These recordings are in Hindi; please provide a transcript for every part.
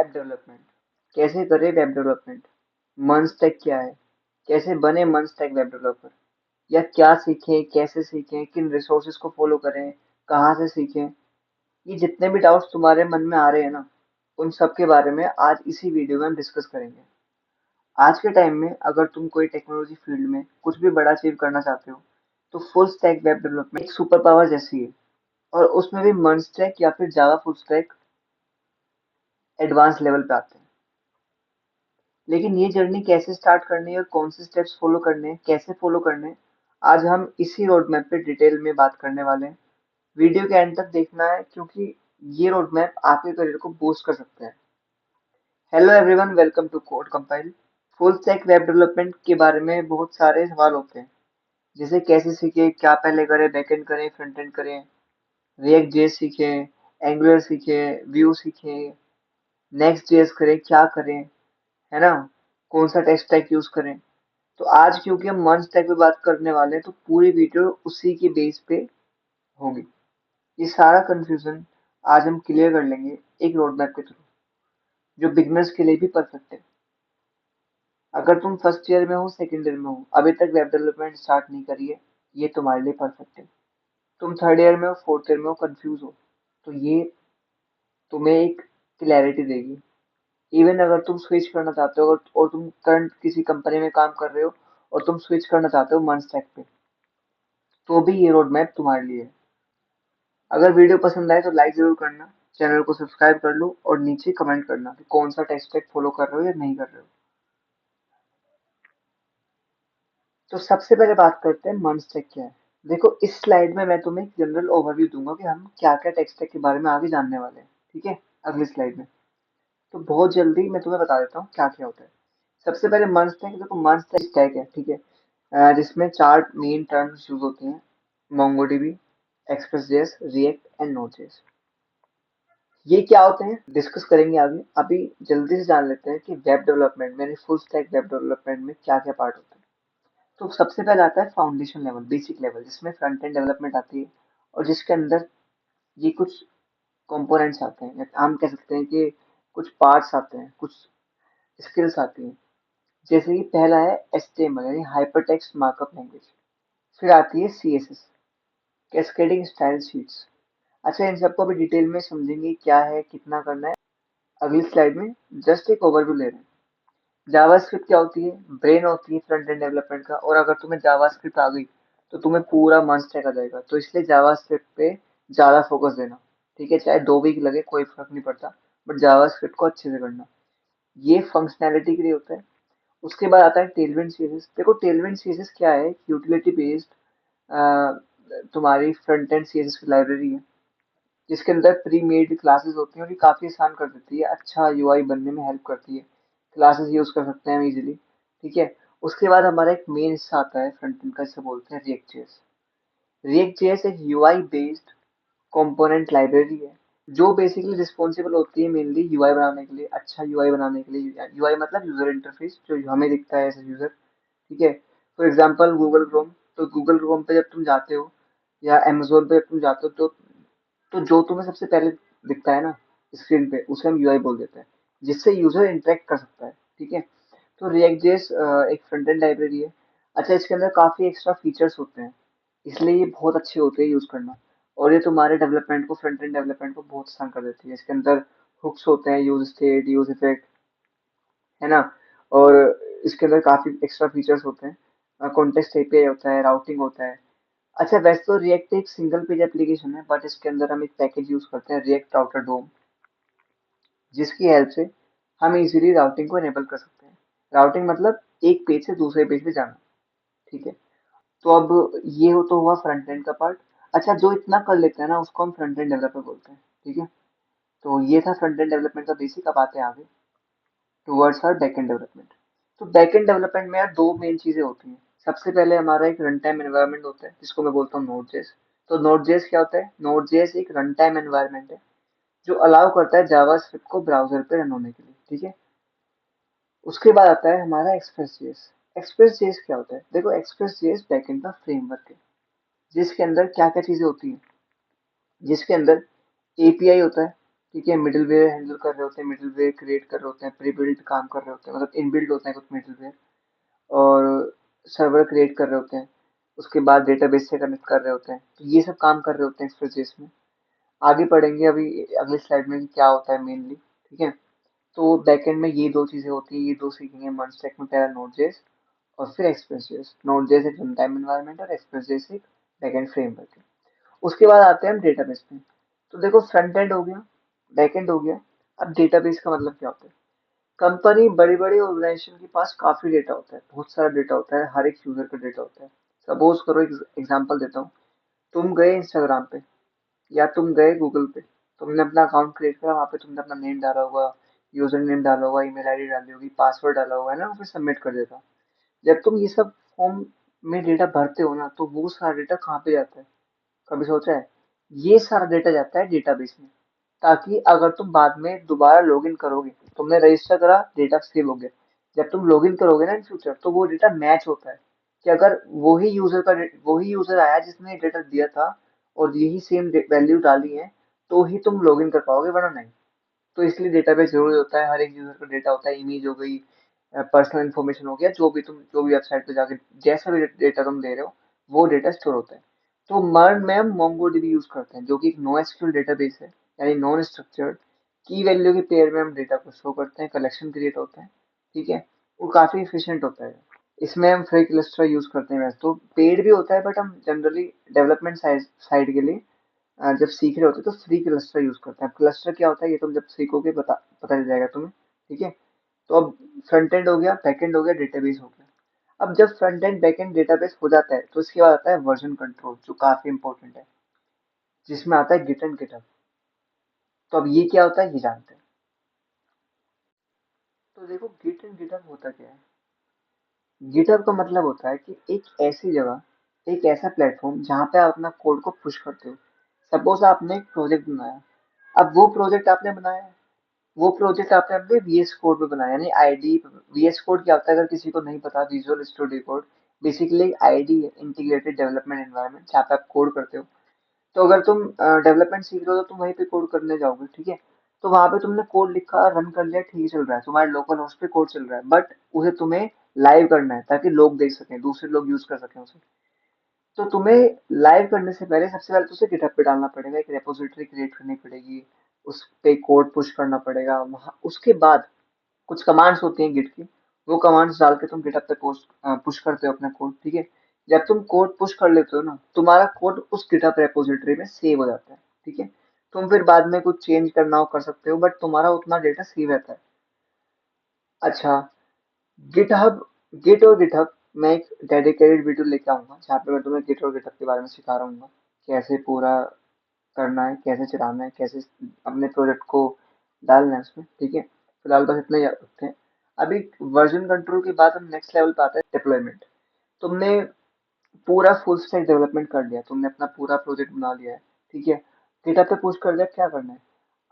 Web development. कैसे करें वेब डेवलपमेंट, मंस्टैक क्या है, कैसे बने मंस्टैक वेब डेवलपर, या क्या सीखें, कैसे सीखें, किन रिसोर्सेज को फॉलो करें, कहाँ से सीखें। ये जितने भी डाउट्स तुम्हारे मन में आ रहे हैं ना, उन सब के बारे में आज इसी वीडियो में हम डिस्कस करेंगे। आज के टाइम में अगर तुम कोई टेक्नोलॉजी फील्ड में कुछ भी बड़ा अचीव करना चाहते हो, तो फुल स्टैक वेब डेवलपमेंट एक सुपर पावर जैसी है। और उसमें भी मंस्टैक या फिर Java full stack advance level पे आते हैं। लेकिन ये जर्नी कैसे स्टार्ट करनी है और कौन से स्टेप्स फॉलो करने हैं, कैसे फॉलो करने हैं, आज हम इसी रोड मैप पे डिटेल में बात करने वाले हैं। वीडियो के एंड तक देखना है, क्योंकि ये रोड मैप आपके करियर को बूस्ट कर सकते हैं। Hello everyone, welcome to Code Compile. Full stack web development के बारे में बहुत सारे सवाल होते हैं, जैसे कैसे सीखे, क्या पहले करें, बैकएंड करें, फ्रंट एंड करें, रिएक्ट जेएस सीखें, एंगुलर सीखें, व्यू सीखें, नेक्स्ट जेएस करें, क्या करें, है ना, कौन सा टेक स्टैक यूज करें। तो आज क्योंकि हम मंच स्टैक पे बात करने वाले हैं, तो पूरी वीडियो उसी के बेस पे होगी। ये सारा कंफ्यूजन आज हम क्लियर कर लेंगे एक रोड मैप के थ्रू, जो बिगनर्स के लिए भी परफेक्ट है। अगर तुम फर्स्ट ईयर में हो, सेकंड ईयर में हो, अभी तक वेब डेवलपमेंट स्टार्ट नहीं करी है, ये तुम्हारे लिए परफेक्ट है। तुम थर्ड ईयर में हो, फोर्थ ईयर में हो, कंफ्यूज हो, तो ये तुम्हें एक क्लैरिटी देगी। इवन अगर तुम स्विच करना चाहते हो और तुम करंट किसी कंपनी में काम कर रहे हो और तुम स्विच करना चाहते हो मंच स्टैक पे, तो भी ये रोड मैप तुम्हारे लिए है। अगर वीडियो पसंद आए तो लाइक जरूर करना, चैनल को सब्सक्राइब कर लो और नीचे कमेंट करना कि कौन सा टेक स्टैक फॉलो कर रहे हो या नहीं कर रहे हो। तो सबसे पहले बात करते हैं मंच स्टैक क्या है। देखो, इस स्लाइड में मैं तुम्हें एक जनरल ओवरव्यू दूंगा कि हम क्या क्या टेक स्टैक के बारे में आगे जानने वाले हैं। ठीक है, अगली स्लाइड में। तो बहुत जल्दी मैं तुम्हें बता देता हूँ क्या क्या होता है। सबसे पहले मंच स्टैक। देखो, मंच स्टैक है, ठीक है, जिसमें चार मेन टर्म्स यूज होती हैं: मोंगोडीबी, एक्सप्रेस.जेएस, रिएक्ट एंड नोड.जेएस। ये क्या होते हैं डिस्कस करेंगे आगे। अभी जल्दी से जान लेते हैं कि वेब डेवलपमेंट में, फुल स्टैक वेब डेवलपमेंट में क्या क्या पार्ट होते हैं। तो सबसे पहले आता है फाउंडेशन लेवल, बेसिक लेवल, जिसमें फ्रंट एंड डेवलपमेंट आती है और जिसके अंदर ये कुछ कंपोनेंट्स आते हैं, या हम कह सकते हैं कि कुछ पार्ट्स आते हैं, कुछ स्किल्स आती हैं। जैसे कि पहला है HTML यानी हाइपरटेक्स्ट मार्कअप लैंग्वेज। फिर आती है CSS, कैस्केडिंग स्टाइल शीट्स। अच्छा, इन सबको भी डिटेल में समझेंगे क्या है, कितना करना है, अगली स्लाइड में। जस्ट एक ओवरव्यू ले रहे हैं। जावास्क्रिप्ट क्या होती है? ब्रेन होती है फ्रंट एंड डेवलपमेंट का, और अगर तुम्हें जावास्क्रिप्ट आ गई तो तुम्हें पूरा मंच स्टैक आ जाएगा। तो इसलिए जावास्क्रिप्ट पे ज्यादा फोकस देना। ठीक है, चाहे 2 वीक लगे कोई फर्क नहीं पड़ता, बट जावास्क्रिप्ट को अच्छे से करना। ये फंक्शनैलिटी के लिए होता है। उसके बाद आता है टेलविंड सीएसएस। देखो, टेलविंड सीएसएस क्या है? यूटिलिटी बेस्ड तुम्हारी फ्रंट एंड सीएसएस की लाइब्रेरी है, जिसके अंदर प्री मेड क्लासेस होती हैं और ये काफी आसान कर देती है, अच्छा यूआई बनने में हेल्प करती है। क्लासेस यूज कर सकते हैं हम इजीली। ठीक है। उसके बाद हमारा एक मेन हिस्सा आता है फ्रंट एंड का, जिसे बोलते हैं रिएक्ट जेएस। रिएक्ट जेएस एक यूआई बेस्ड कंपोनेंट लाइब्रेरी है, जो बेसिकली रिस्पॉन्सिबल होती है मेनली यूआई बनाने के लिए, अच्छा यूआई बनाने के लिए। यूआई मतलब यूजर इंटरफेस, जो हमें दिखता है एज यूजर। ठीक है। For example Google Chrome. तो गूगल क्रोम पे जब तुम जाते हो या अमेजोन पे जब तुम जाते हो, तो जो तुम्हें सबसे पहले दिखता है ना स्क्रीन पे, उसे हम यूआई बोल देते हैं, जिससे यूजर इंटरेक्ट कर सकता है। ठीक है। तो रिएक्ट जेएस एक फ्रंट एंड लाइब्रेरी है। अच्छा, इसके अंदर काफी एक्स्ट्रा फीचर्स होते हैं, इसलिए ये बहुत अच्छे होते हैं यूज करना। और ये तुम्हारे डेवलपमेंट को, फ्रंट एंड डेवलपमेंट को बहुत आसान कर देती है। इसके अंदर हुक्स होते हैं, यूज स्टेट, यूज इफेक्ट, है ना। और इसके अंदर काफी एक्स्ट्रा फीचर्स होते हैं, कॉन्टेक्स्ट एपीआई होता है, राउटिंग होता है। अच्छा, वैसे तो रिएक्ट एक सिंगल पेज एप्लीकेशन है, बट इसके अंदर हम एक पैकेज यूज करते हैं, रिएक्ट राउटर डोम, जिसकी हेल्प से हम इजीली राउटिंग को इनेबल कर सकते हैं। राउटिंग मतलब एक पेज से दूसरे पेज पे जाना। ठीक है। तो अब ये हो तो हुआ फ्रंट एंड का पार्ट। अच्छा, जो इतना कर लेते हैं ना, उसको हम फ्रंट एंड डेवलपर बोलते हैं। ठीक है। तो ये था फ्रंट एंड डेवलपमेंट का बेसिक। अब आते हैं आगे towards our back end development. तो बैक एंड डेवलपमेंट में यार दो मेन चीजें होती हैं। सबसे पहले हमारा एक रन टाइम एनवायरनमेंट होता है, जिसको मैं बोलता हूँ नोड.जेएस। तो नोड.जेएस क्या होता है? नोड.जेएस एक रन टाइम एनवायरनमेंट है, जो अलाउ करता है जावास्क्रिप्ट को ब्राउजर पे रन होने के लिए। ठीक है। उसके बाद आता है हमारा एक्सप्रेस.जेएस। एक्सप्रेस.जेएस क्या होता है? देखो, एक्सप्रेस.जेएस बैकएंड का फ्रेमवर्क है, जिसके अंदर क्या क्या चीजें होती हैं, जिसके अंदर एपीआई होता है, ठीक है, मिडलवेयर हैंडल कर रहे होते हैं, मिडलवेयर क्रिएट कर रहे होते हैं, प्री बिल्ट काम कर रहे होते हैं, मतलब इनबिल्ट होते हैं कुछ मिडलवेयर, और सर्वर क्रिएट कर रहे होते हैं, उसके बाद डेटाबेस से कनेक्ट कर रहे होते हैं, तो ये सब काम कर रहे होते हैं एक्सप्रेस में। आगे पढ़ेंगे अभी अगली स्लाइड में कि क्या होता है मेनली। ठीक है, तो बैकएंड में ये दो चीजें होती हैं, ये दो सीखेंगे हम स्टैक में, पहला नोड.जेएस और फिर एक्सप्रेस.जेएस। नोड.जेएस एक रन टाइम एनवायरनमेंट और एक्सप्रेस.जेएस एक बैकएंड फ्रेमवर्क है। उसके बाद आते हैं हम डेटाबेस पे। तो देखो, फ्रंट एंड हो गया, बैक एंड हो गया। अब डेटाबेस का मतलब क्या होता है? कंपनी, बड़ी बड़ी ऑर्गेनाइजेशन के पास काफी डेटा होता है, बहुत सारा डेटा होता है, हर एक यूजर का डेटा होता है। सपोज करो, एक एग्जांपल देता हूँ, तुम गए इंस्टाग्राम पे या तुम गए गूगल पे, तुमने अपना अकाउंट क्रिएट करा, वहाँ पे तुमने अपना नेम डाला होगा, यूजर नेम डाला होगा, ईमेल आईडी डाली होगी, पासवर्ड डाला होगा, है ना, फिर सबमिट कर देता। जब तुम ये सब फॉर्म में डेटा भरते हो ना, तो वो सारा डेटा कहाँ पे जाता है? कभी सोचा है? ये सारा डेटा जाता है डेटाबेस में, ताकि अगर तुम बाद में दोबारा लॉगिन करोगे, तुमने रजिस्टर करा, डेटा सेव हो गया, जब तुम लॉगिन करोगे ना इन फ्यूचर, तो वो डेटा मैच होता है कि अगर वही यूजर आया जिसने डेटा दिया था और यही सेम वैल्यू डाली है, तो ही तुम लॉगिन कर पाओगे, वरना नहीं। तो इसलिए डेटाबेस जरूरी होता है, हर एक यूजर का डेटा होता है, इमेज हो गई, पर्सनल इन्फॉर्मेशन हो गया, जो भी वेबसाइट पे जाके जैसा भी डेटा तुम दे रहे हो, वो डेटा स्टोर होता है। तो मर्न में हम मोंगोडीबी यूज करते हैं, जो कि एक NoSQL डेटाबेस है, यानी नॉन स्ट्रक्चर्ड की वैल्यू के पेयर में हम डेटा को शो करते हैं, कलेक्शन क्रिएट होता है। ठीक है, वो काफी इफिशियंट होता है। इसमें हम फ्री क्लस्टर यूज करते हैं, वैसे तो पेड भी होता है, बट हम जनरली डेवलपमेंट साइड के लिए जब सीख रहे होते हैं तो फ्री क्लस्टर यूज करते हैं। क्लस्टर क्या होता है, ये तुम जब सीखोगे पता पता चल जाएगा तुम्हें। ठीक है, तो अब फ्रंट एंड हो गया, बैक एंड हो गया, डेटाबेस हो गया। अब जब front end back and database हो जाता है, तो इसके बाद आता है वर्जन कंट्रोल, जो काफी इंपॉर्टेंट है, जिसमें आता है गिट एंड गिटहब। तो अब ये क्या होता है, ये जानते हैं। तो देखो, गिट एंड गिटहब होता क्या है? गिटहब का मतलब होता है कि एक ऐसी जगह, एक ऐसा प्लेटफॉर्म जहाँ पे आप अपना कोड को पुश करते हो। सपोज आपने एक प्रोजेक्ट बनाया, अब वो प्रोजेक्ट आपने अपने VS कोड पे बनाया, यानी आईडी। VS कोड क्या होता है, अगर किसी को नहीं पता, visual studio code basically ID है, इंटीग्रेटेड डेवलपमेंट एनवायरनमेंट, जहाँ पे आप कोड करते हो। तो अगर तुम डेवलपमेंट सीख रहे हो, तो तुम वहीं पे कोड करने जाओगे। ठीक है, तो वहां पे तुमने कोड लिखा, रन कर लिया, ठीक चल रहा है, तुम्हारे लोकल होस्ट पे कोड चल रहा है, बट उसे तुम्हें लाइव करना है, ताकि लोग देख सकें, दूसरे लोग यूज कर सकें उसे। तो तुम्हें लाइव करने से पहले सबसे पहले तो उसे गिटहब पे डालना पड़ेगा, एक रेपोजिटरी क्रिएट करनी पड़ेगी, उस पे कोड पुश करना पड़ेगा वहाँ। उसके बाद कुछ कमांड्स होती हैं गिट की, वो कमांड्स डाल के तुम गिटहब पे पोस्ट पुश करते हो अपना कोड। ठीक है, जब तुम कोड पुश कर लेते हो ना, तुम्हारा कोड उस गिटहब रेपोजिटरी में सेव हो जाता है। ठीक है, तुम फिर बाद में कुछ चेंज करना हो कर सकते हो, बट तुम्हारा उतना डेटा सेव रहता है। अच्छा, गिटहब, गिट और गिटहब, मैं एक डेडिकेटेड वीडियो लेके आऊंगा, जहाँ पे मैं तुम्हें गिट और गिटहब के बारे में सिखा रहा हूँ, कैसे पूरा करना है, कैसे चलाना है, कैसे अपने प्रोजेक्ट को डालना है उसमें। ठीक है, फिलहाल बस इतना ही याद रखते हैं। अभी वर्जन कंट्रोल के बाद हम नेक्स्ट लेवल पे आते हैं, डिप्लॉयमेंट। तुमने पूरा फुल स्टैक डेवलपमेंट कर लिया, तुमने अपना पूरा प्रोजेक्ट बना लिया है। ठीक है, गिटहब पे पोस्ट कर दिया, क्या करना है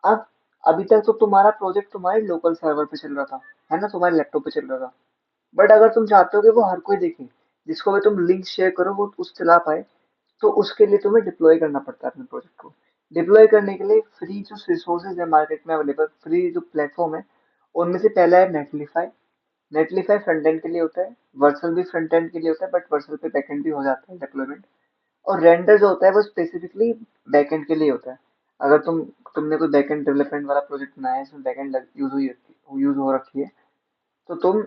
अब? अभी तक तो तुम्हारा प्रोजेक्ट तुम्हारे लोकल सर्वर पे चल रहा था, है ना, तुम्हारे लैपटॉप पे चल रहा था। बट अगर तुम चाहते हो कि वो हर कोई देखे, जिसको भी तुम लिंक शेयर करो वो उस चला पाए, तो उसके लिए तुम्हें डिप्लॉय करना पड़ता है अपने प्रोजेक्ट को। डिप्लॉय करने के लिए फ्री जो रिसोर्सेज है मार्केट में अवेलेबल, फ्री जो प्लेटफॉर्म है, उनमें से पहला है नेटलीफाई। नेटलीफाई फ्रंट एंड के लिए होता है, वर्सल भी फ्रंट एंड के लिए होता है, बट वर्सल पे बैक एंड भी हो जाता है डिप्लॉयमेंट। और रेंडर जो होता है वो स्पेसिफिकली बैक एंड के लिए होता है। अगर तुमने कोई बैक एंड डेवलपमेंट वाला प्रोजेक्ट बनाया है, इसमें बैक एंड यूज हो रखी है, तो तुम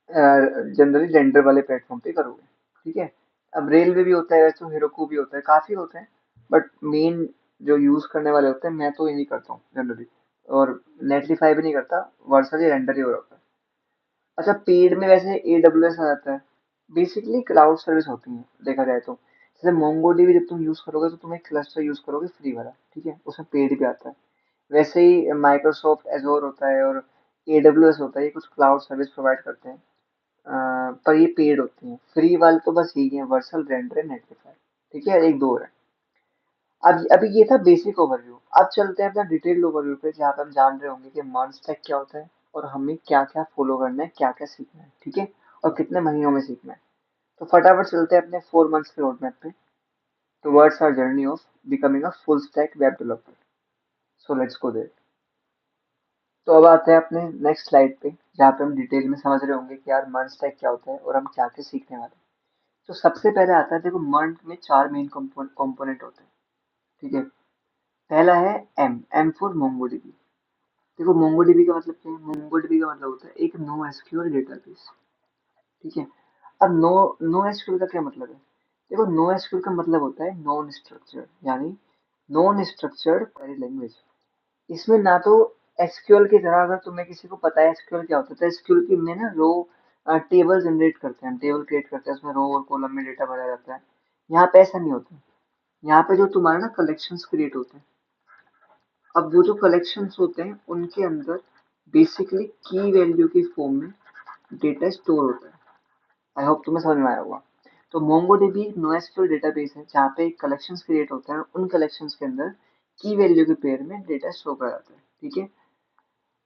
जनरली रेंडर वाले प्लेटफॉर्म पे करोगे। ठीक है, अब रेलवे भी होता है, वैसे तो हेरोकू भी होता है, काफी होते हैं, बट मेन जो यूज करने वाले होते हैं, मैं तो यही करता हूँ जनरली। और नेटलीफाई भी नहीं करता, वर्सा ही रेंडर ही हो रहा है। अच्छा, पेड में वैसे AWS आ जाता है। बेसिकली क्लाउड सर्विस होती है देखा जाए तो। जैसे मोंगोडीबी जब तुम यूज करोगे, तो तुम एक क्लस्टर यूज करोगे फ्री वाला, ठीक है, उसमें पेड भी आता है। वैसे ही माइक्रोसॉफ्ट एजोर होता है और AWS होता है, ये कुछ क्लाउड सर्विस प्रोवाइड करते हैं। पर ये पेड होती हैं, फ्री वाले तो बस यही है, वर्सल, रेंडर, नेटलीफाई। ठीक है, एक दो और है। अब अभी ये था बेसिक ओवरव्यू, अब चलते हैं अपना डिटेल्ड ओवरव्यू पे, जहाँ पे हम जान रहे होंगे कि मर्ज स्टैक क्या होता है और हमें क्या क्या फॉलो करना है, क्या क्या सीखना है। ठीक है, और कितने महीनों में सीखना है। तो फटाफट चलते हैं अपने 4 मंथ्स के रोड मैप पे, towards our journey of becoming a full stack web developer. So let's go there. तो अब आते हैं अपने नेक्स्ट स्लाइड पे, जहाँ पे हम डिटेल में समझ रहे होंगे कि यार मर्ज टैग क्या होता है और हम क्या क्या सीखने वाले हैं। तो सबसे पहले आता है, देखो मर्ज में चार मेन कंपोनेंट होते हैं। ठीक है। पहला है एम फॉर मोंगोडीबी। देखो मोंगोडीबी का मतलब क्या है? मोंगोडीबी का मतलब होता है एक नो एसक्यूएल डेटाबेस। ठीक है। अब नो नो एसक्यूएल का क्या मतलब है? देखो नो एसक्यूएल का मतलब होता है नॉन स्ट्रक्चर्ड, यानी नॉन स्ट्रक्चर्ड क्वेरी लैंग्वेज। इसमें ना तो एसक्यूएल की तरह, अगर तुम्हें किसी को पता है एसक्यूएल क्या होता है, तो एसक्यूएल की में ना रो टेबल जनरेट करते हैं, टेबल क्रिएट करते हैं, उसमें रो और कॉलम में डेटा भरा जाता है। यहाँ पे ऐसा नहीं होता। यहाँ पे जो तुम्हारा ना कलेक्शंस क्रिएट होते हैं। अब वो जो कलेक्शंस होते हैं उनके अंदर बेसिकली की वैल्यू की फॉर्म में डेटा स्टोर होता है। आई होप तुम्हें समझ में आया होगा। तो मोंगोडीबी एक नोएसक्यूएल डेटाबेस है जहाँ पे कलेक्शंस क्रिएट होते हैं, उन कलेक्शंस के अंदर की वैल्यू के पेयर में डेटा स्टोर करा जाता है। ठीक है।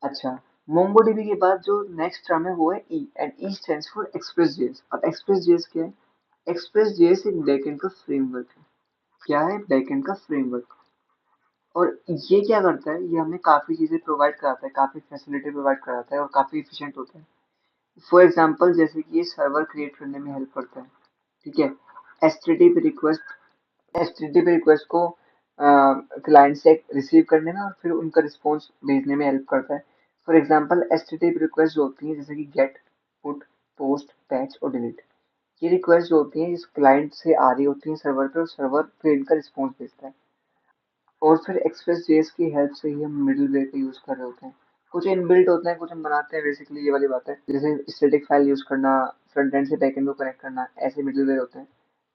अच्छा, मोंगोडीबी के बाद जो नेक्स्ट टर्म है वो है E, and E stands for Express JS. अब एक्सप्रेस जेएस क्या है? एक्सप्रेस जेएस एक बैकएंड का फ्रेमवर्क है। क्या है? बैकएंड का फ्रेमवर्क। और ये क्या करता है? ये हमें काफी चीजें प्रोवाइड कराता है, काफी फैसिलिटी प्रोवाइड कराता है और काफी इफिशिएंट होता है। फॉर एग्जांपल जैसे कि ये सर्वर क्रिएट करने में हेल्प करता है। ठीक है। एचटीटीपी रिक्वेस्ट एचटीटीपी रिक्वेस्ट को क्लाइंट से रिसीव करने में और फिर उनका रिस्पॉन्स भेजने में हेल्प करता है। फॉर एग्जांपल एचटीटीपी रिक्वेस्ट जो होती है जैसे कि गेट, पुट, पोस्ट, पैच और डिलीट, ये रिक्वेस्ट जो होती है इस क्लाइंट से आ रही होती है सर्वर पे, और सर्वर फिर इनका रिस्पॉन्स भेजता है। और फिर एक्सप्रेस जेएस की हेल्प से ही हम मिडिलवेयर का यूज कर रहे होते हैं। कुछ इनबिल्ट होते हैं, कुछ हम बनाते हैं, बेसिकली ये वाली बात है। जैसे स्टैटिक फाइल यूज करना, फ्रंट एंड से बैक एंड को कनेक्ट करना, ऐसे मिडिलवेयर होते हैं।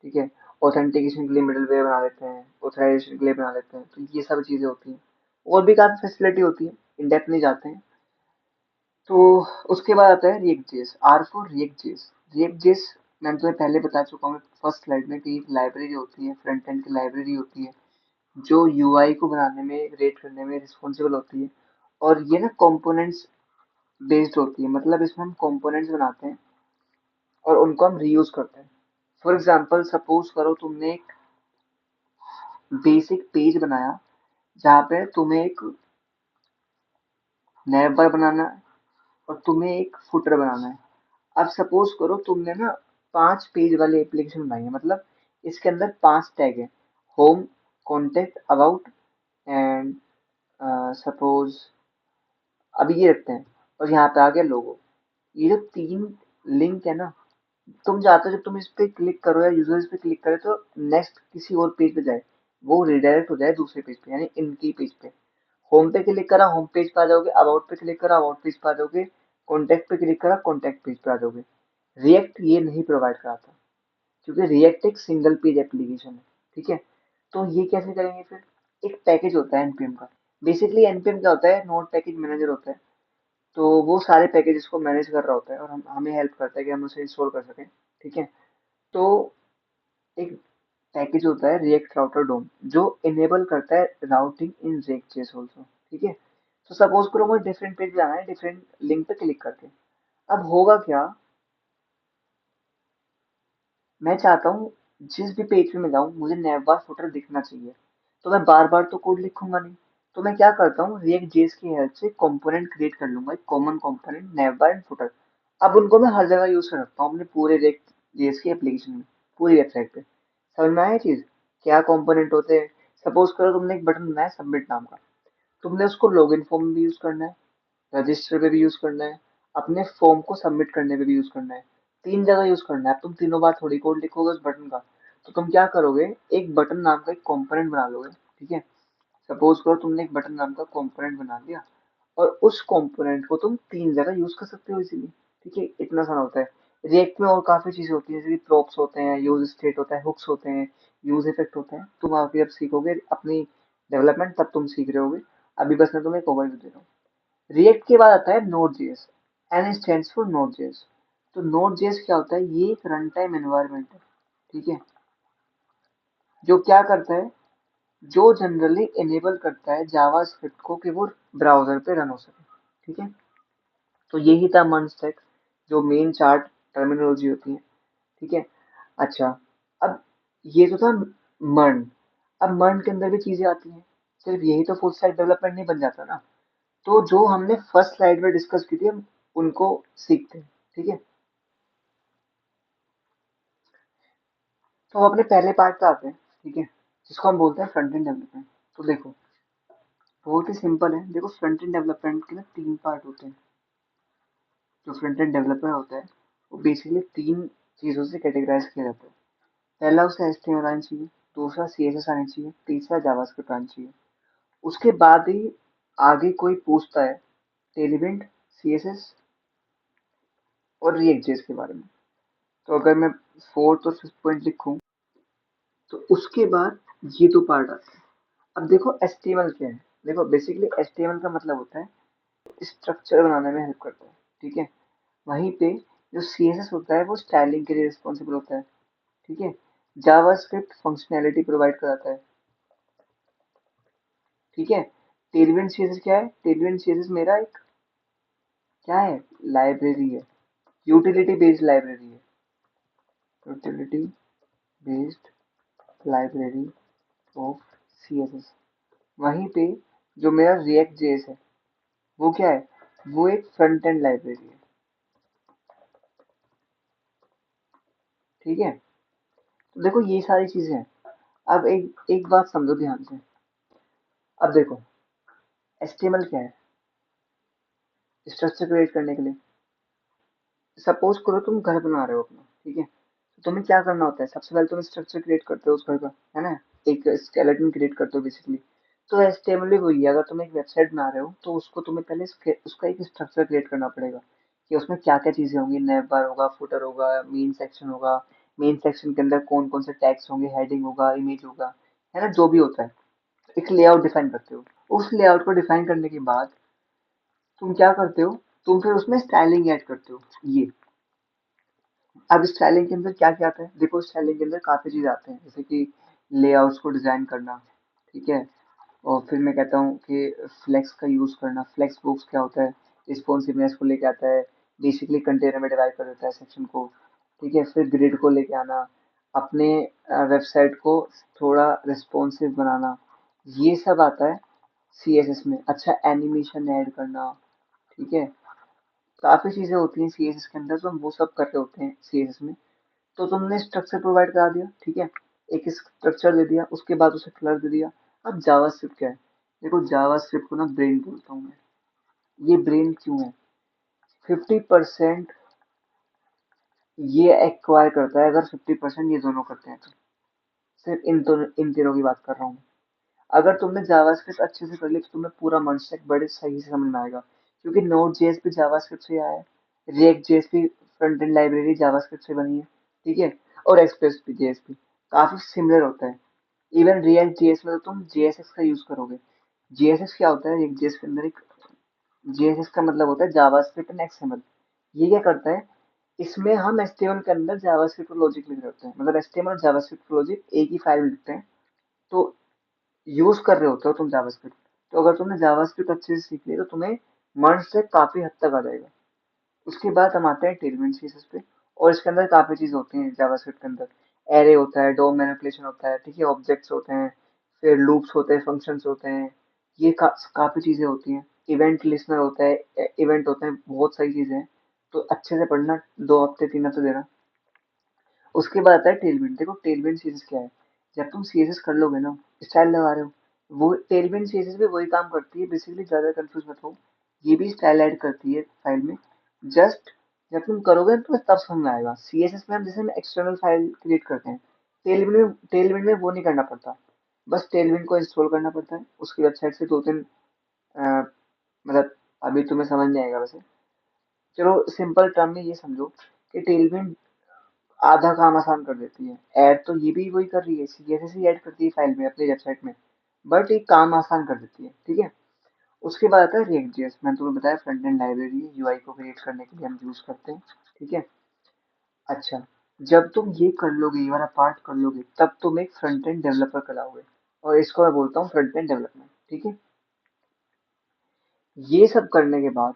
ठीक है। ऑथेंटिकेशन के लिए मिडिलवेयर बना लेते हैं, ऑथराइजेशन के लिए बना लेते हैं, तो ये सब चीजें होती हैं। और भी काफी फैसिलिटी होती है, इन डेप्थ नहीं जाते हैं। तो उसके बाद आता है React JS, R for React JS. React JS मैंने तुम्हें पहले बता चुका हूँ फर्स्ट स्लाइड में कि एक लाइब्रेरी होती है, फ्रंट एंड की लाइब्रेरी होती है जो यूआई को बनाने में, रेट करने में रिस्पॉन्सिबल होती है। और ये ना कंपोनेंट्स बेस्ड होती है, मतलब इसमें हम कंपोनेंट्स बनाते हैं और उनको हम रीयूज करते हैं। फॉर एग्जांपल सपोज करो तुमने एक बेसिक पेज बनाया जहाँ पे तुम्हें एक नैव बार बनाना है और तुम्हें एक फुटर बनाना है। अब सपोज करो तुमने ना 5 पेज वाली एप्लीकेशन बनाई है, मतलब इसके अंदर 5 टैग है, home, contact, about and suppose अभी ये रखते हैं, और यहाँ पे आ गया लोगो। ये जो 3 लिंक है ना, तुम चाहते हो जब तुम इस पे क्लिक करो या यूजर इस पे क्लिक करे तो नेक्स्ट किसी और पेज पे जाए, वो रिडायरेक्ट हो जाए दूसरे पेज पे, यानी इनकी पेज पे। होम पे क्लिक करा, होम पेज पे आ जाओगे, अबाउट पे क्लिक करा, अबाउट पेज पे आ जाओगे, कॉन्टेक्ट पे क्लिक करा, कॉन्टेक्ट पेज पे आ जाओगे। रिएक्ट ये नहीं प्रोवाइड कराता, क्योंकि रिएक्ट एक सिंगल पेज एप्लीकेशन है। ठीक है। तो ये कैसे करेंगे फिर? एक पैकेज होता है एनपीएम का। बेसिकली एनपीएम क्या होता है? नोड पैकेज मैनेजर होता है। तो वो सारे पैकेजेस को मैनेज कर रहा होता है और हमें हेल्प करता है कि हम उसे इंस्टॉल कर सकें। ठीक है। तो एक पैकेज होता है रिएक्ट राउटर डोम, जो इनेबल करता है routing in React JS also. ठीक है। तो सपोज करो मुझे डिफरेंट पेज जाना है, डिफरेंट लिंक पे क्लिक करके। अब होगा क्या? मैं चाहता हूँ जिस भी पेज पे मैं जाऊँ मुझे नैवबार फुटर दिखना चाहिए, तो मैं बार बार तो कोड लिखूंगा नहीं। तो मैं क्या करता हूँ, रिएक्ट जेएस की हेल्प से कंपोनेंट क्रिएट कर लूंगा, एक कॉमन कंपोनेंट नैवबार एंड फुटर। अब उनको मैं हर जगह यूज कर सकता हूँ अपने पूरे रिएक्ट जेएस की एप्लीकेशन में, पूरी वेबसाइट पे। समझ में आया चीज? क्या कंपोनेंट होते हैं? सपोज करो तुमने एक बटन बनाया सबमिट नाम का, तुमने उसको लॉगिन फॉर्म में भी यूज करना है, रजिस्टर पे भी यूज करना है, अपने फॉर्म को सबमिट करने पे भी यूज करना है। 3 जगह यूज करना है। अब तुम तीनों बार थोड़ी कोड लिखोगे उस बटन का, तो तुम क्या करोगे, एक बटन नाम का एक कंपोनेंट बना लोगे। ठीक है। सपोज करो तुमने एक बटन नाम का कंपोनेंट बना लिया, और उस कंपोनेंट को तुम 3 जगह यूज कर सकते हो इजीली। ठीक है। इतना सा होता है। रिएक्ट में और काफी चीजें होती है, जैसे कि प्रॉप्स होते हैं, यूज स्टेट होता है, हुक्स होते हैं, यूज इफेक्ट होते हैं। तुम आगे जब सीखोगे अपनी डेवलपमेंट तब तुम सीख रहे होगे। अभी बस मैं तुम्हें एक ओवरव्यू दे रहा हूँ। रिएक्ट के बाद आता है Node JS. N stands for Node JS. तो नोड जेएस क्या होता है? ये एक रन टाइम एनवायरनमेंट है। ठीक है। जो क्या करता है, जो जनरली इनेबल करता है जावास्क्रिप्ट को कि वो ब्राउजर पे रन हो सके। ठीक है। तो यही था मर्न स्टैक, जो मेन चार्ट टर्मिनोलॉजी होती है। ठीक है। अच्छा, अब ये तो था मर्न। अब मर्न के अंदर भी चीजें आती हैं। सिर्फ यही तो फुल स्टैक डेवलपमेंट नहीं बन जाता ना। तो जो हमने फर्स्ट स्लाइड में डिस्कस की थी हम उनको सीखते हैं, ठीक है। तो हम अपने पहले पार्ट पे आते हैं, ठीक है, जिसको हम बोलते हैं फ्रंट एंड डेवलपमेंट। तो देखो, बहुत ही सिंपल है। देखो, फ्रंट एंड डेवलपमेंट के ना तीन पार्ट होते हैं। जो फ्रंट एंड डेवलपर होता है वो बेसिकली तीन चीजों से कैटेगराइज किया जाता है। पहला उसे HTML आनी चाहिए, दूसरा CSS आनी चाहिए, तीसरा जावास्क्रिप्ट आनी चाहिए। उसके बाद ही आगे कोई पूछता है टेलिबेंट, CSS और रिएक्ट जेएस के बारे में। तो अगर मैं फोर्थ और फिफ्थ पॉइंट लिखूं तो उसके बाद ये दो पार्ट आते हैं। अब देखो HTML क्या है। देखो, बेसिकली HTML का मतलब होता है स्ट्रक्चर बनाने में हेल्प करता है, ठीक है। वहीं पे जो CSS होता है वो स्टाइलिंग के लिए रिस्पॉन्सिबल होता है, ठीक है। जावास्क्रिप्ट फंक्शनैलिटी प्रोवाइड कराता है, ठीक है। टेलविंड सीएसएस क्या है? टेलविंड सीएसएस मेरा एक क्या है? लाइब्रेरी है, यूटिलिटी बेस्ड लाइब्रेरी है, utility based library of CSS. वहीं पे जो मेरा रिएक्ट जेएस है वो क्या है? वो एक फ्रंट एंड लाइब्रेरी है, ठीक है। तो देखो ये सारी चीजें हैं। अब एक एक बात समझो ध्यान से। अब देखो, HTML क्या है? स्ट्रक्चर क्रिएट करने के लिए। सपोज करो तुम घर बना रहे हो अपना, ठीक है। तो तुम्हें क्या करना होता है? सबसे पहले तुम स्ट्रक्चर क्रिएट करते हो उस घर का, है ना। एक स्केलेटन क्रिएट करते हो बेसिकली। तो HTML भी वही है। अगर तुम एक वेबसाइट बना रहे हो तो उसको तुम्हें पहले उसका एक स्ट्रक्चर क्रिएट करना पड़ेगा कि उसमें क्या क्या चीजें होंगी। नेव बार होगा, फुटर होगा, मेन सेक्शन होगा। मेन सेक्शन के अंदर कौन कौन से टैग्स होंगे, हेडिंग होगा, इमेज होगा, है ना, जो भी होता है। एक लेआउट डिफाइन करते हो। उस लेआउट को डिफाइन करने के बाद तुम क्या करते हो? तुम फिर उसमें स्टाइलिंग ऐड करते हो। ये अब स्टाइलिंग के अंदर क्या क्या आता है? देखो, स्टाइलिंग के अंदर काफी चीज आते हैं, जैसे कि लेआउट्स को डिजाइन करना, ठीक है। और फिर मैं कहता हूँ कि फ्लेक्स का यूज करना। फ्लेक्स बुक्स क्या होता है? रिस्पॉन्सिवनेस को लेके आता है, बेसिकली कंटेनर में डिवाइड कर देता है सेक्शन को, ठीक है। फिर ग्रिड को लेके आना, अपने वेबसाइट को थोड़ा रिस्पॉन्सिव बनाना, ये सब आता है CSS में। अच्छा, एनिमेशन ऐड करना, ठीक है। काफी चीजें होती हैं CSS के अंदर, तो हम वो सब कर रहे होते हैं CSS में। तो तुमने स्ट्रक्चर प्रोवाइड करा दिया, ठीक है। एक स्ट्रक्चर दे दिया, उसके बाद उसे कलर दे दिया। अब जावास्क्रिप्ट क्या है? देखो, जावास्क्रिप्ट को ना ब्रेन बोलता हूँ मैं। ये ब्रेन क्यों है? 50% ये एक्वायर करता है अगर 50% ये दोनों करते हैं तो। सिर्फ इन तीनों की बात कर रहा हूँ। अगर तुमने जावास्क्रिप्ट अच्छे से कर ली तो तुम्हें पूरा मंस्टेक बड़े सही से समझ में आएगा, क्योंकि नोड जेएस भी जावास्क्रिप्ट से आया है, रिएक्ट जेएस भी फ्रंट एंड लाइब्रेरी जावास्क्रिप्ट से बनी है, ठीक है। और एक्सप्रेस भी जेएस भी काफी सिमिलर होता है। इवन रिएक्ट जेएस में तो तुम जेएसएक्स का यूज करोगे। जेएसएक्स क्या होता है? रिएक्ट जेएस के अंदर एक जेएसएक्स का मतलब होता है जावास्क्रिप्ट एंड एक्सएमएल। ये क्या करता है? इसमें हम एचटीएमएल के अंदर जावास्क्रिप्ट लॉजिक लिख रहे होते हैं, मतलब एचटीएमएल और जावास्क्रिप्ट लॉजिक एक ही फाइल में लिखते हैं। तो यूज कर रहे होते हो तुम जावास्क्रिप्ट। तो अगर तुमने जावास्क्रिप्ट अच्छे से सीख ली तो तुम्हें मर्ज से काफी हद तक आ जाएगा। उसके बाद हम आते हैं टेलविंड सीएसएस पे। और इसके अंदर काफी चीज होती हैं जावास्क्रिप्ट के अंदर। एरे होता है, डोम मैनिपुलेशन होता है, ठीक है, ऑब्जेक्ट्स होते हैं, फिर लूप्स होते हैं, फंक्शंस होते हैं। ये काफी चीजें होती हैं। इवेंट लिस्नर होता है, इवेंट होते हैं, बहुत सारी चीजें हैं। तो अच्छे से पढ़ना, 2 हफ्ते 3 हफ्ते देना। उसके बाद आता है टेलविंड। देखो, टेलविंड सीरीज क्या है? जब तुम सीएसएस कर लोगे ना, स्टाइल लगा रहे हो, वो टेलविंड सीएसएस भी वही काम करती है बेसिकली। ज्यादा कंफ्यूज मत हो, ये भी स्टाइल ऐड करती है फाइल में। जस्ट जब तुम करोगे तो तब समझ में आएगा। सीएसएस में हम जैसे एक्सटर्नल फाइल क्रिएट करते हैं, टेलविंड में वो नहीं करना पड़ता। बस टेलविंड को इंस्टॉल करना पड़ता है उसकी वेबसाइट से। 2 3 मतलब अभी तुम्हें समझ नहीं आएगा वैसे। चलो, सिंपल टर्म में ये समझो कि टेलविंड आधा काम आसान कर देती है। ऐड तो ये भी वही कर रही है, सीएसएस ही ऐड करती है फाइल में अपनी वेबसाइट में, बट ये काम आसान कर देती है, ठीक है। उसके बाद आता है रिएक्ट जेएस। मैंने तुम्हें बताया फ्रंट एंड लाइब्रेरी है, यूआई को क्रिएट करने के लिए हम यूज करते हैं, ठीक है। अच्छा, जब तुम ये कर लोगे, ये वाला पार्ट कर लोगे, तब तुम एक फ्रंट एंड डेवलपर कहलाओगे। और इसको मैं बोलता हूँ फ्रंट एंड डेवलपमेंट, ठीक है। ये सब करने के बाद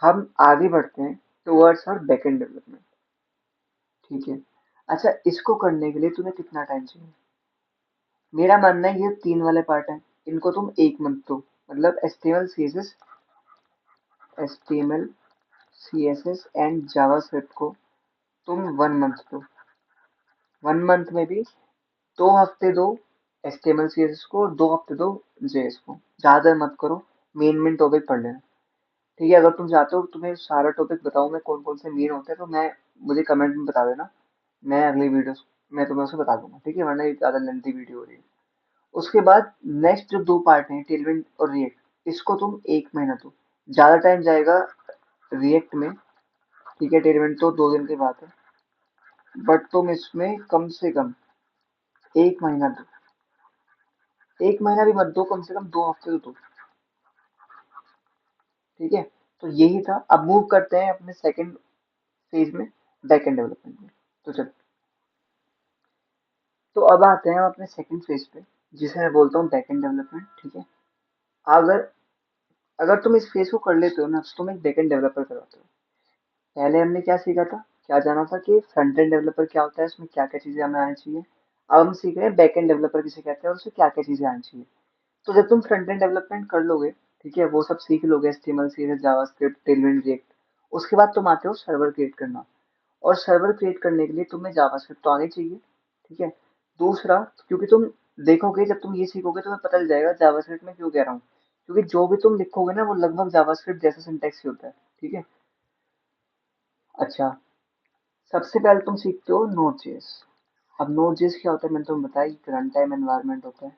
हम आगे बढ़ते हैं टुवर्ड्स और बैक एंड डेवलपमेंट, ठीक है। अच्छा, इसको करने के लिए तुम्हें कितना टाइम चाहिए? मेरा मानना है ये 3 वाले पार्ट है। इनको तुम 1 मंथ दो, मतलब HTML CSS एंड जावास्क्रिप्ट को तुम 1 मंथ दो। 1 मंथ में भी 2 हफ्ते दो HTML CSS को और 2 हफ्ते दो JS को, ज्यादा मत करो। मेन टॉपिक पढ़ लेना, ठीक है। अगर तुम चाहते हो तुम्हें सारा टॉपिक बताऊं मैं कौन कौन से मेन होते हैं, तो मैं मुझे कमेंट में बता देना, मैं अगली वीडियो मैं तुम्हें उसे बता दूंगा, ठीक है, वरना ये ज्यादा लेंथी वीडियो हो रही है। उसके बाद नेक्स्ट जो 2 पार्ट हैं, टेलविंड और रिएक्ट, इसको तुम 1 महीना दो। ज्यादा टाइम जाएगा रिएक्ट में, ठीक है, टेलविंड तो 2 दिन की बात है, बट तुम इसमें कम से कम 1 महीना दो। 1 महीना भी मत दो, कम से कम 2 हफ्ते तो दो, ठीक है। तो यही था। अब मूव करते हैं अपने सेकंड फेज में, बैकएंड डेवलपमेंट में। तो चलो, तो अब आते हैं हम अपने सेकंड फेज पे, जिसे मैं बोलता हूँ बैकएंड डेवलपमेंट, ठीक है। अगर अगर तुम इस फेज को कर लेते हो ना, तो तुम एक बैकएंड डेवलपर कहलाते हो। पहले हमने क्या सीखा था, क्या जाना था कि फ्रंट एंड डेवलपर क्या होता है, उसमें क्या क्या चीजें हमें आनी चाहिए। अब हम सीख रहे हैं बैक एंड डेवलपर किसे कहते हैं और उसमें क्या क्या चीजें आनी चाहिए। तो जब तुम फ्रंट एंड डेवलपमेंट कर लोगे, ठीक है, वो सब सीख लोगे, HTML CSS JavaScript Tailwind react, उसके बाद तुम आते हो सर्वर क्रिएट करना। और सर्वर क्रिएट करने के लिए तुम्हें जावास्क्रिप्ट तो आनी चाहिए, ठीक है। दूसरा, क्योंकि तुम देखोगे, जब तुम ये सीखोगे तुम्हें पता चल जाएगा जावास्क्रिप्ट में क्यों कह रहा हूँ, क्योंकि जो भी तुम लिखोगे ना वो लगभग जावास्क्रिप्ट जैसा सिंटैक्स ही होता है, ठीक है। अच्छा, सबसे पहले तुम सीखते हो नोड जेएस। अब नोड जेएस क्या होता है, मैंने तुम्हें बताया कि रन टाइम एनवायरनमेंट होता है,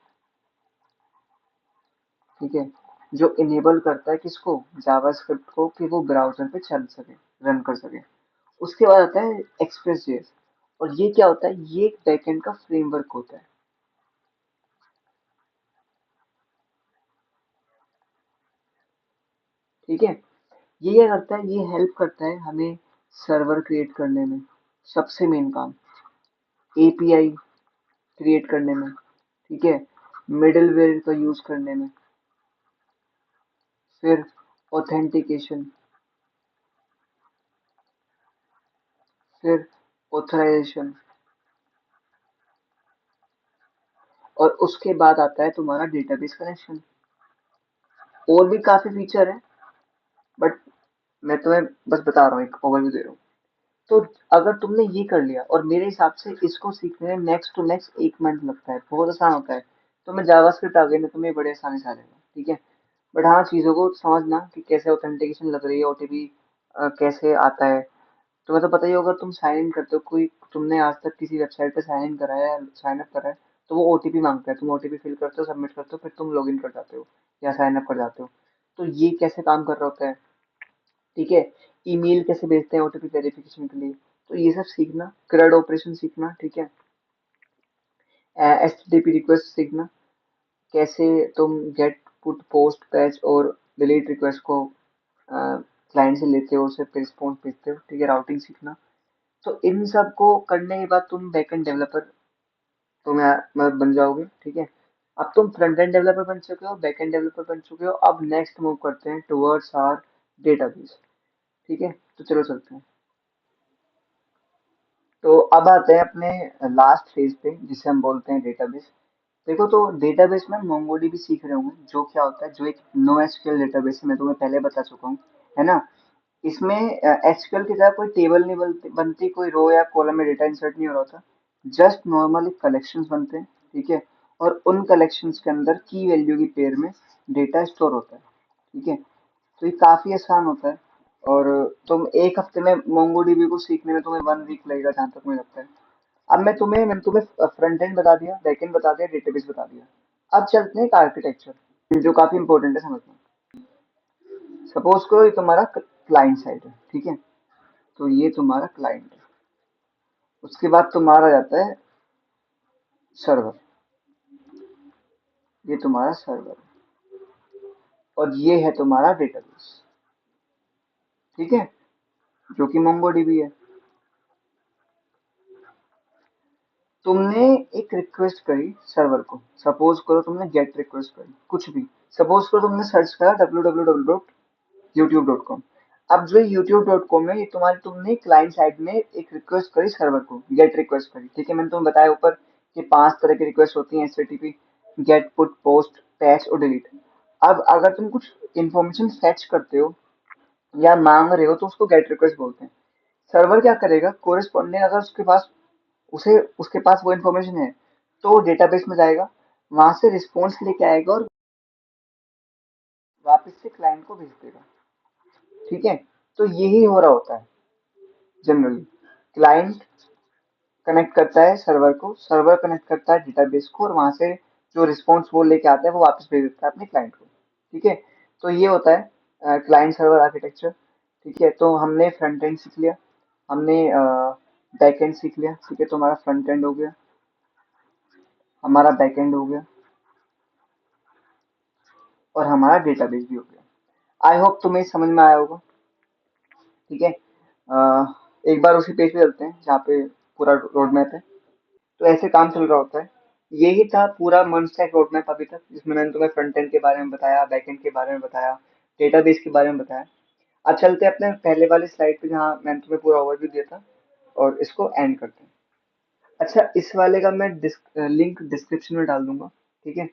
ठीक है, जो इनेबल करता है किसको, जावास्क्रिप्ट को, कि वो ब्राउजर पे चल सके, रन कर सके। उसके बाद आता है एक्सप्रेस जेएस, और ये क्या होता है, ये एक बैकएंड का फ्रेमवर्क होता है, ठीक है। ये क्या करता है, ये हेल्प करता है हमें सर्वर क्रिएट करने में, सबसे मेन काम, एपीआई क्रिएट करने में, ठीक है, मिडलवेयर का यूज करने में, फिर ऑथेंटिकेशन, फिर ऑथराइजेशन, और उसके बाद आता है तुम्हारा डेटाबेस कनेक्शन। और भी काफी फीचर है, बट मैं तुम्हें बस बता रहा हूँ, एक ओवरव्यू दे रहा हूँ। तो अगर तुमने ये कर लिया, और मेरे हिसाब से इसको सीखने में नेक्स्ट टू नेक्स्ट 1 मंथ लगता है, बहुत आसान होता है। तुम्हें जावास्क्रिप्ट आ गई ना, तुम्हें बड़े आसानी से आ जाएगा, ठीक है। बट हाँ, चीजों को समझना कि कैसे ऑथेंटिकेशन लग रही है, ओटीपी कैसे आता है। तुम्हें तो पता ही होगा, तुम साइन इन करते हो, कोई तुमने आज तक किसी वेबसाइट पे साइन इन करा है या साइन अप करा है, तो वो ओटीपी मांगता है, तुम ओटीपी फिल करते हो, सबमिट करते हो, फिर तुम लॉग इन कर जाते हो या साइन अप कर जाते हो। तो ये कैसे काम कर रहा होता है, ठीक है। ईमेल कैसे भेजते हैं ओटीपी वेरिफिकेशन के लिए, तो ये सब सीखना, CRUD ऑपरेशन सीखना, ठीक है। HTTP रिक्वेस्ट सीखना, कैसे तुम गेट पुट पोस्ट पैच और डिलीट रिक्वेस्ट को क्लाइंट से लेते हो, उसे फिर रिस्पॉन्स भेजते हो, ठीक है, राउटिंग सीखना। तो इन सब को करने के बाद तुम बैकएंड डेवलपर तुम मतलब बन जाओगे, ठीक है। अब तुम फ्रंट एंड डेवलपर बन चुके हो, बैक एंड डेवलपर बन चुके हो, अब नेक्स्ट मूव करते हैं टुवर्ड्स आवर डेटाबेस, ठीक है। तो चलो चलते हैं। तो अब आते हैं अपने लास्ट फेज पे, जिसे हम बोलते हैं डेटाबेस। देखो, तो डेटाबेस में मोंगोडीबी सीख रहे होंगे, जो क्या होता है, जो एक नो एसक्यूएल डेटाबेस है, मैं तुम्हें पहले बता चुका हूँ, है ना। इसमें एसक्यूएल की तरह कोई टेबल नहीं बनती, कोई रो या कॉलम में डेटा इंसर्ट नहीं हो रहा होता, जस्ट नॉर्मली कलेक्शंस बनते हैं, ठीक है। और उन कलेक्शंस के अंदर की वैल्यू की पेयर में डेटा स्टोर होता है, ठीक है। तो ये काफी आसान होता है, और तुम 1 हफ्ते में मोंगोडीबी को सीखने में तुम्हें 1 वीक लगेगा, जहां तक मुझे लगता है। अब मैंने तुम्हें फ्रंट एंड बता दिया, बैक एंड बता दिया, डेटाबेस बता दिया। अब चलते हैं एक आर्किटेक्चर, जो काफी इंपॉर्टेंट है समझना। सपोज करो ये तुम्हारा क्लाइंट साइड है, ठीक है। तो ये तुम्हारा क्लाइंट है। उसके बाद तुम्हारा जाता है सर्वर, ये तुम्हारा सर्वर है। और ये है तुम्हारा डेटाबेस, ठीक है, जो कि मोंगोडीबी है। तुमने एक रिक्वेस्ट करी सर्वर को, सपोज करो तुमने गेट रिक्वेस्ट करी, कुछ भी, सपोज करो तुमने सर्च करा www.youtube.com। अब जो youtube.com है, ये तुम्हारी, तुमने क्लाइंट साइड में एक रिक्वेस्ट करी सर्वर को, गेट रिक्वेस्ट करी, ठीक है। मैंने तुम्हें बताया ऊपर कि 5 तरह की रिक्वेस्ट होती हैं HTTP, get, put, post, patch और डिलीट। अब अगर तुम कुछ इंफॉर्मेशन फेच करते हो या मांग रहे हो तो उसको गेट रिक्वेस्ट बोलते हैं। सर्वर क्या करेगा, कोरिस्पॉन्डिंग अगर उसके पास वो इन्फॉर्मेशन है तो डेटाबेस में जाएगा, वहां से रिस्पॉन्स लेके आएगा और वापस से क्लाइंट को भेज देगा। ठीक है, तो यही हो रहा होता है जनरली। क्लाइंट कनेक्ट करता है सर्वर को, सर्वर कनेक्ट करता है डेटाबेस को, और वहां से जो रिस्पॉन्स वो लेके आता है वो वापस भेज देता है अपने क्लाइंट को। ठीक है, तो ये होता है क्लाइंट सर्वर आर्किटेक्चर। ठीक है, तो हमने फ्रंट एंड सीख लिया, हमने बैक एंड सीख लिया। ठीक है, तो हमारा फ्रंट एंड हो गया, हमारा बैक एंड हो गया, और हमारा डेटाबेस भी हो गया। आई होप तुम्हें समझ में आया होगा। ठीक है, एक बार उसी पेज पे चलते हैं जहाँ पे पूरा रोड मैप है। तो ऐसे काम चल रहा होता है। यही था पूरा मंच का रोड मैप अभी तक, जिसमें मैंने तुम्हें फ्रंट एंड के बारे में बताया, बैक एंड के बारे में बताया, डेटाबेस के बारे में बताया। अब चलते हैं अपने पहले वाली स्लाइड पे जहाँ मैंने तुम्हें पूरा ओवरव्यू दिया था, और इसको एंड करते हैं। अच्छा, इस वाले का मैं लिंक डिस्क्रिप्शन में डाल दूंगा। ठीक है,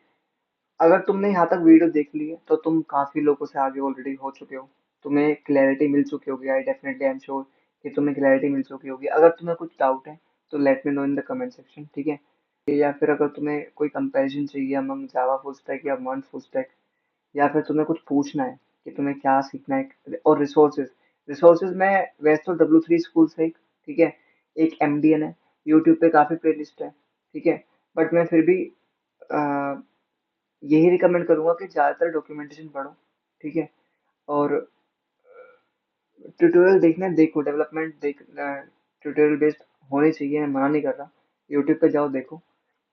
अगर तुमने यहाँ तक वीडियो देख ली है तो तुम काफी लोगों से आगे ऑलरेडी हो चुके हो, तुम्हें क्लैरिटी मिल चुकी होगी। I definitely I am sure कि तुम्हें क्लैरिटी मिल चुकी होगी। अगर तुम्हें कुछ डाउट है तो let me know in the comment section. ठीक है, या फिर अगर तुम्हें कोई कंपैरिजन चाहिए अमंग जावा फुल स्टैक या मर्न फुल स्टैक, या फिर तुम्हें कुछ पूछना है कि तुम्हें क्या सीखना है, और रिसोर्सेज, रिसोर्सेज में वैसे तो W3 स्कूल से एक, ठीक है, एक MDN है, यूट्यूब पे काफी प्लेलिस्ट है। ठीक है, बट मैं फिर भी यही रिकमेंड करूंगा कि ज़्यादातर डॉक्यूमेंटेशन पढ़ो। ठीक है, और ट्यूटोरियल देखना है, देखो, डेवलपमेंट ट्यूटोरियल बेस्ड होने चाहिए, मैं मना नहीं कर रहा। यूट्यूब पे जाओ देखो।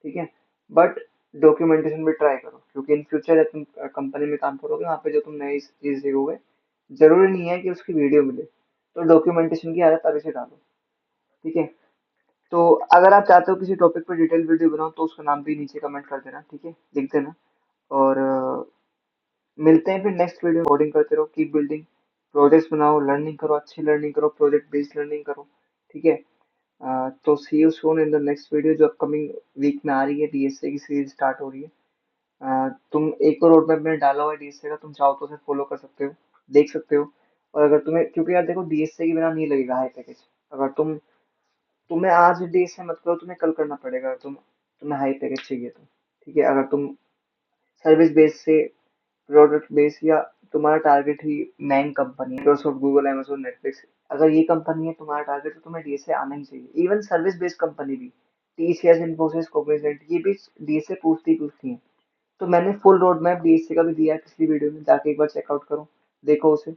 ठीक है, बट डॉक्यूमेंटेशन भी ट्राई करो, क्योंकि इन फ्यूचर जब तुम कंपनी में काम करोगे वहाँ पे जो तुम नई चीज़ सीखोगे, जरूरी नहीं है कि उसकी वीडियो मिले। तो डॉक्यूमेंटेशन की आदत अभी से डालो। ठीक है, तो अगर आप चाहते हो किसी टॉपिक पर डिटेल वीडियो बनाओ तो उसका नाम भी नीचे कमेंट कर देना। ठीक है, लिख देना। और मिलते हैं फिर नेक्स्ट वीडियो में। कोडिंग करते रहो, कीप बिल्डिंग, प्रोजेक्ट्स बनाओ, लर्निंग करो, अच्छी लर्निंग करो, प्रोजेक्ट बेस्ड लर्निंग करो। ठीक है, तो see you soon in the next video जो अपकमिंग वीक में आ रही है। DSA की सीरीज स्टार्ट हो रही है। तुम एक और रोड मैप में डाला हुआ है DSA का, तुम चाहो तो उसे फॉलो कर सकते हो, देख सकते हो। और अगर तुम्हें, क्योंकि यार देखो, DSA के बिना नहीं लगेगा हाई पैकेज। अगर तुम्हें आज DSA मत करो, तुम्हें कल करना पड़ेगा अगर तुम्हें हाई पैकेज चाहिए तो। ठीक है, अगर तुम सर्विस बेस से प्रोडक्ट बेस, या तुम्हारा टारगेट ही main company, Microsoft, Google, Amazon, Netflix, अगर ये कंपनी है तुम्हारा टारगेट, तो तुम्हें DSA आना ही चाहिए। इवन सर्विस बेस्ड कंपनी भी, TCS, इन्फोसिस, कोग्निजेंट, ये भी DSA पूछती हैं। तो मैंने फुल रोड मैप DSA का भी दिया है पिछली वीडियो में, जाके एक बार चेकआउट करो, देखो उसे।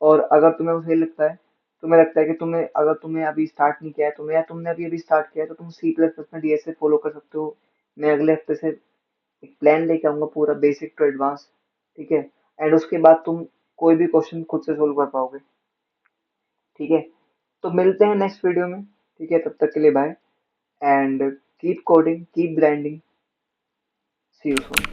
और अगर तुम्हें वो सही लगता है, तुम्हें लगता है कि अगर तुम्हें अभी स्टार्ट नहीं किया है, तुम्हें, या तुमने अभी अभी स्टार्ट किया है, तो तुम C++ में DSA फॉलो कर सकते हो। मैं अगले हफ्ते से एक प्लान लेके आऊंगा, पूरा बेसिक टू एडवांस। ठीक है, एंड उसके बाद तुम कोई भी क्वेश्चन खुद से सोल्व कर पाओगे। ठीक है, तो मिलते हैं नेक्स्ट वीडियो में। ठीक है, तब तक के लिए bye, and keep coding, keep grinding, see you soon.